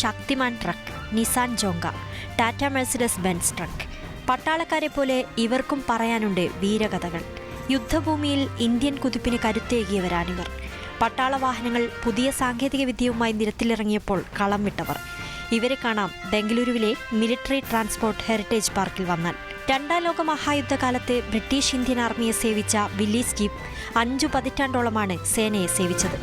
Shaktimaan truck, Nissan Jonga, Tata Mercedes Benz truck. പട്ടാളക്കാരെ പോലെ ഇവർക്കും പറയാനുണ്ട് വീരകഥകൾ. യുദ്ധഭൂമിയിൽ ഇന്ത്യൻ കുതിപ്പിന് കരുത്തേകിയവരാണിവർ. പട്ടാള വാഹനങ്ങൾ പുതിയ സാങ്കേതിക വിദ്യയുമായി നിരത്തിലിറങ്ങിയപ്പോൾ കളം വിട്ടവർ. ഇവരെ കാണാം ബംഗളൂരുവിലെ മിലിറ്ററി ട്രാൻസ്പോർട്ട് ഹെറിറ്റേജ് പാർക്കിൽ വന്നാൽ. രണ്ടാം ലോക മഹായുദ്ധകാലത്ത് ബ്രിട്ടീഷ് ഇന്ത്യൻ ആർമിയെ സേവിച്ച വില്ലീസ് ജീപ്പ് 5 പതിറ്റാണ്ടോളമാണ് സേനയെ സേവിച്ചത്.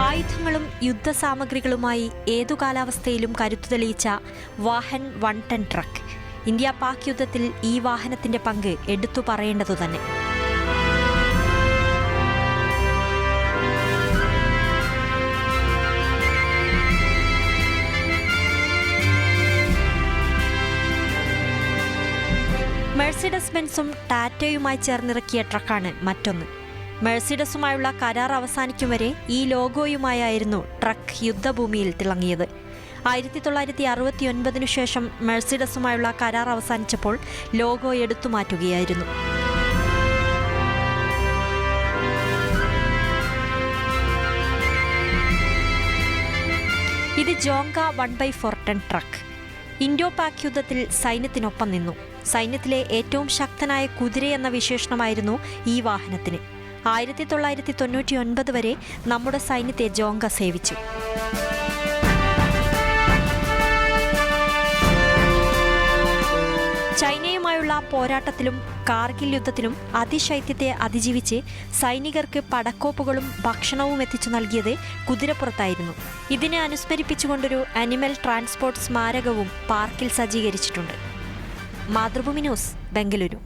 ആയുധങ്ങളും യുദ്ധസാമഗ്രികളുമായി ഏതു കാലാവസ്ഥയിലും കരുത്തു തെളിയിച്ച വാഹൻ 1 ടൺ ട്രക്ക്. ഇന്ത്യ പാക് യുദ്ധത്തിൽ ഈ വാഹനത്തിന്റെ പങ്ക് എടുത്തു പറയേണ്ടതുതന്നെ. മെഴ്സിഡസ് ബെൻസും ടാറ്റയുമായി ചേർന്നിറക്കിയ ട്രക്കാണ് മറ്റൊന്ന്. മെഴ്സിഡസുമായുള്ള കരാർ അവസാനിക്കും വരെ ഈ ലോഗോയുമായായിരുന്നു ട്രക്ക് യുദ്ധഭൂമിയിൽ തിളങ്ങിയത്. 1969 ശേഷം മെഴ്സിഡസുമായുള്ള കരാർ അവസാനിച്ചപ്പോൾ ലോഗോ എടുത്തുമാറ്റുകയായിരുന്നു. ഇത് Jonga 1/4 ton truck. Indo Pak യുദ്ധത്തിൽ സൈന്യത്തിനൊപ്പം നിന്നു. സൈന്യത്തിലെ ഏറ്റവും ശക്തനായ കുതിരയെന്ന വിശേഷണമായിരുന്നു ഈ വാഹനത്തിന്. 1999 വരെ നമ്മുടെ സൈന്യത്തെ ജോങ്ക സേവിച്ചു. ചൈനയുമായുള്ള പോരാട്ടത്തിലും കാർഗിൽ യുദ്ധത്തിലും അതിശൈത്യത്തെ അതിജീവിച്ച് സൈനികർക്ക് പടക്കോപ്പുകളും ഭക്ഷണവും എത്തിച്ചു നൽകിയത് കുതിരപ്പുറത്തായിരുന്നു. ഇതിനെ അനുസ്മരിപ്പിച്ചുകൊണ്ടൊരു അനിമൽ ട്രാൻസ്പോർട്ട് സ്മാരകവും പാർക്കിൽ സജ്ജീകരിച്ചിട്ടുണ്ട്. മാതൃഭൂമി ന്യൂസ്, ബംഗളൂരു.